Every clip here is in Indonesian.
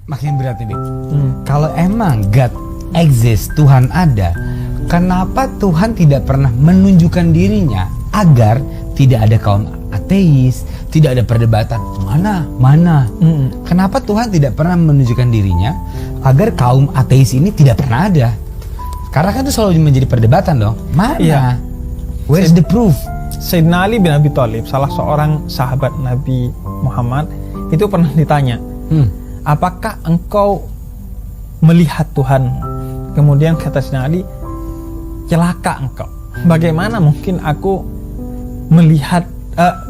makin berat nih, Bik. Kalau emang God exist, Tuhan ada, kenapa Tuhan tidak pernah menunjukkan dirinya agar tidak ada kaum ateis, tidak ada perdebatan mana? Kenapa Tuhan tidak pernah menunjukkan dirinya agar kaum ateis ini tidak pernah ada? Karena kan itu selalu menjadi perdebatan dong. Mana? Iya. Where's the proof? Sayyidina Ali bin Abi Thalib, salah seorang sahabat Nabi Muhammad, itu pernah ditanya, apakah engkau melihat Tuhan? Kemudian kata Sayyidina Ali, celaka engkau. Bagaimana mungkin aku melihat,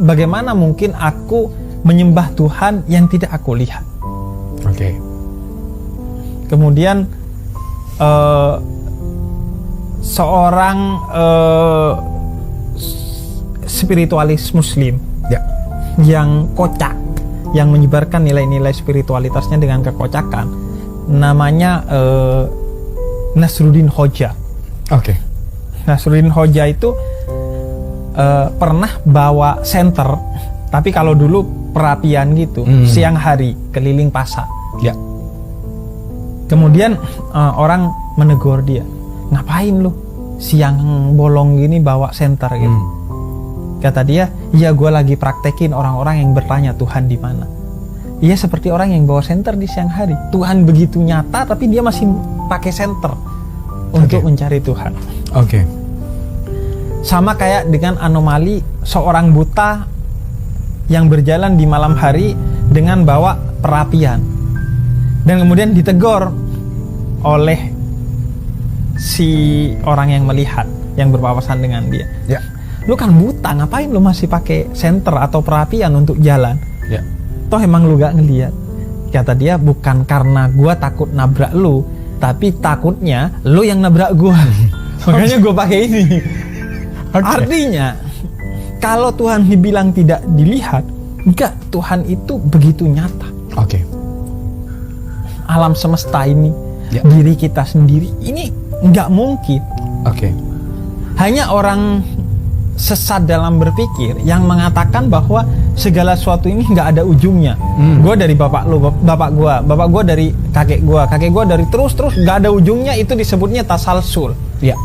bagaimana mungkin aku menyembah Tuhan yang tidak aku lihat? Oke. Kemudian seorang spiritualis muslim yang kocak, yang menyebarkan nilai-nilai spiritualitasnya dengan kekocakan, namanya Nasruddin Hoja. Oke. Nasruddin Hoja itu pernah bawa senter, tapi kalau dulu perapian gitu, siang hari keliling pasar. Ya. Kemudian orang menegur dia, ngapain lu siang bolong gini bawa senter gitu? Kata dia, iya gue lagi praktekin orang-orang yang bertanya Tuhan di mana. Iya, seperti orang yang bawa senter di siang hari. Tuhan begitu nyata, tapi dia masih pakai senter untuk mencari Tuhan. Oke. Sama kayak dengan anomali seorang buta yang berjalan di malam hari dengan bawa perapian, dan kemudian ditegur oleh si orang yang melihat, yang berpapasan dengan dia. Ya. Lu kan buta, ngapain lu masih pakai senter atau perapian untuk jalan? Ya. Toh emang lu gak ngeliat. Kata dia, bukan karena gua takut nabrak lu, tapi takutnya lu yang nabrak gua. Makanya gua pakai ini. Artinya, kalau Tuhan dibilang tidak dilihat, enggak, Tuhan itu begitu nyata. Oke. Alam semesta ini, diri kita sendiri, ini nggak mungkin. Oke. Hanya orang sesat dalam berpikir yang mengatakan bahwa segala sesuatu ini nggak ada ujungnya. Gue dari bapak lu, bapak gue dari kakek gue dari terus nggak ada ujungnya, itu disebutnya tasalsul. Ya.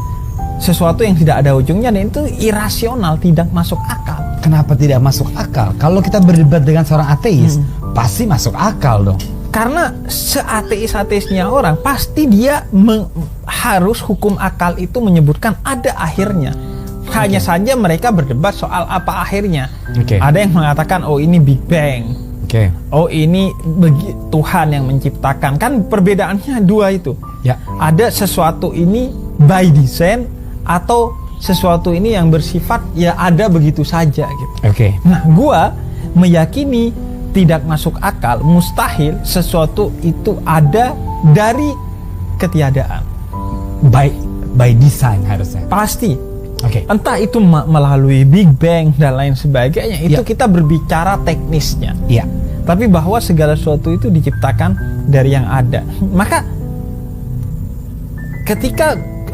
Sesuatu yang tidak ada ujungnya, dan itu irasional, tidak masuk akal. Kenapa tidak masuk akal? Kalau kita berdebat dengan seorang ateis, pasti masuk akal dong. Karena seateis-ateisnya orang, pasti dia harus hukum akal itu menyebutkan ada akhirnya. Hanya saja mereka berdebat soal apa akhirnya. Ada yang mengatakan, oh ini Big Bang. Oh ini Tuhan yang menciptakan. Kan perbedaannya dua itu. Ya. Ada sesuatu ini by design, atau sesuatu ini yang bersifat ya ada begitu saja gitu. Nah, gua meyakini tidak masuk akal, mustahil sesuatu itu ada dari ketiadaan. By design harusnya. Pasti. Entah itu melalui Big Bang dan lain sebagainya, itu kita berbicara teknisnya. Tapi bahwa segala sesuatu itu diciptakan dari yang ada.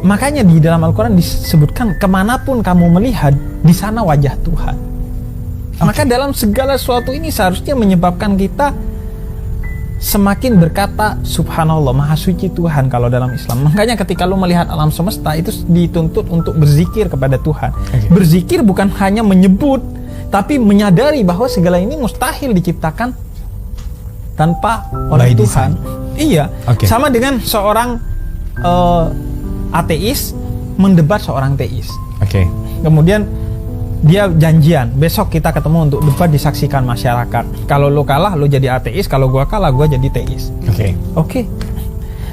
Makanya di dalam Al-Quran disebutkan, kemanapun kamu melihat, di sana wajah Tuhan. Maka dalam segala sesuatu ini seharusnya menyebabkan kita semakin berkata subhanallah, maha suci Tuhan kalau dalam Islam. Makanya ketika lu melihat alam semesta, itu dituntut untuk berzikir kepada Tuhan. Berzikir bukan hanya menyebut, tapi menyadari bahwa segala ini mustahil diciptakan tanpa oleh Tuhan. Iya. Sama dengan seorang ateis mendebat seorang teis. Kemudian dia janjian, besok kita ketemu untuk debat, disaksikan masyarakat. Kalau lo kalah, lo jadi ateis. Kalau gua kalah, gua jadi teis.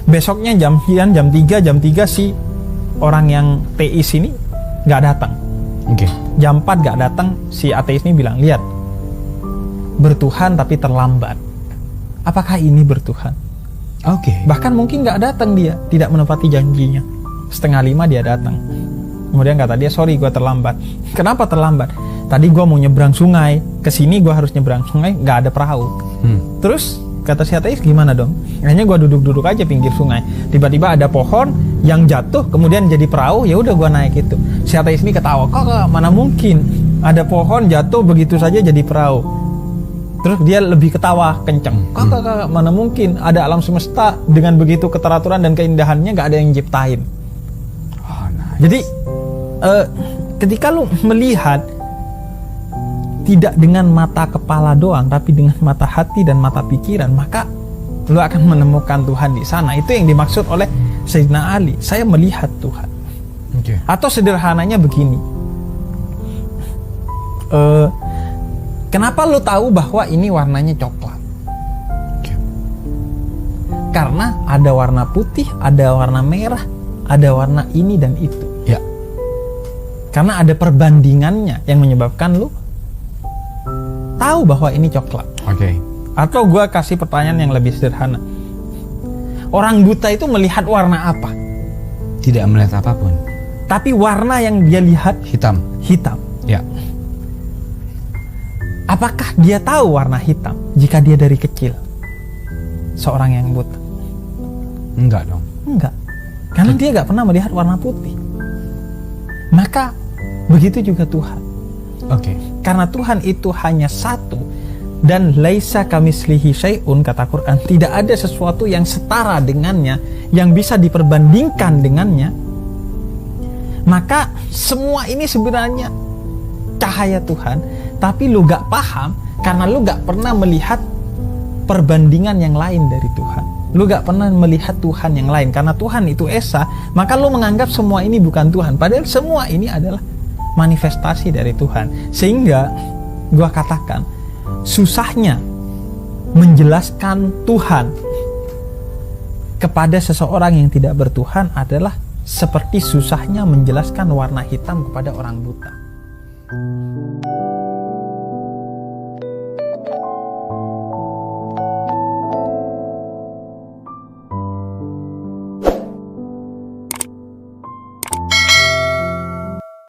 Besoknya jam 3 si orang yang teis ini nggak datang. Jam 4 nggak datang, si ateis ini bilang, lihat, bertuhan tapi terlambat. Apakah ini bertuhan? Bahkan mungkin nggak datang, dia tidak menepati janjinya. 4:30 dia datang. Kemudian kata dia, sorry gue terlambat. Kenapa terlambat? Tadi gue mau nyebrang sungai, kesini gue harus nyebrang sungai, gak ada perahu. Terus kata si ateis, gimana dong? Akhirnya gue duduk-duduk aja pinggir sungai. Tiba-tiba ada pohon yang jatuh, kemudian jadi perahu. Ya udah gue naik itu. Si ateis ini ketawa, kok mana mungkin ada pohon jatuh begitu saja jadi perahu? Terus dia lebih ketawa kenceng. Kakak, mana mungkin ada alam semesta dengan begitu keteraturan dan keindahannya gak ada yang ciptain. Oh, nice. Jadi ketika lu melihat tidak dengan mata kepala doang, tapi dengan mata hati dan mata pikiran, maka lu akan menemukan Tuhan di sana. Itu yang dimaksud oleh Sayyidina Ali. Saya melihat Tuhan. Okay. Atau sederhananya begini. Kenapa lu tahu bahwa ini warnanya coklat? Okay. Karena ada warna putih, ada warna merah, ada warna ini dan itu. Ya. Karena ada perbandingannya yang menyebabkan lu tahu bahwa ini coklat. Oke. Atau gua kasih pertanyaan yang lebih sederhana. Orang buta itu melihat warna apa? Tidak melihat apapun. Tapi warna yang dia lihat Hitam. hitam. Ya. Apakah dia tahu warna hitam jika dia dari kecil seorang yang buta? Enggak dong. Enggak. Karena dia gak pernah melihat warna putih. Maka begitu juga Tuhan. Oke. Karena Tuhan itu hanya satu dan laisa kamislihi syai'un, kata Quran, tidak ada sesuatu yang setara dengannya, yang bisa diperbandingkan dengannya. Maka semua ini sebenarnya cahaya Tuhan, tapi lu gak paham karena lu gak pernah melihat perbandingan yang lain dari Tuhan. Lu gak pernah melihat Tuhan yang lain. Karena Tuhan itu Esa, maka lu menganggap semua ini bukan Tuhan. Padahal semua ini adalah manifestasi dari Tuhan. Sehingga gua katakan, susahnya menjelaskan Tuhan kepada seseorang yang tidak bertuhan adalah seperti susahnya menjelaskan warna hitam kepada orang buta.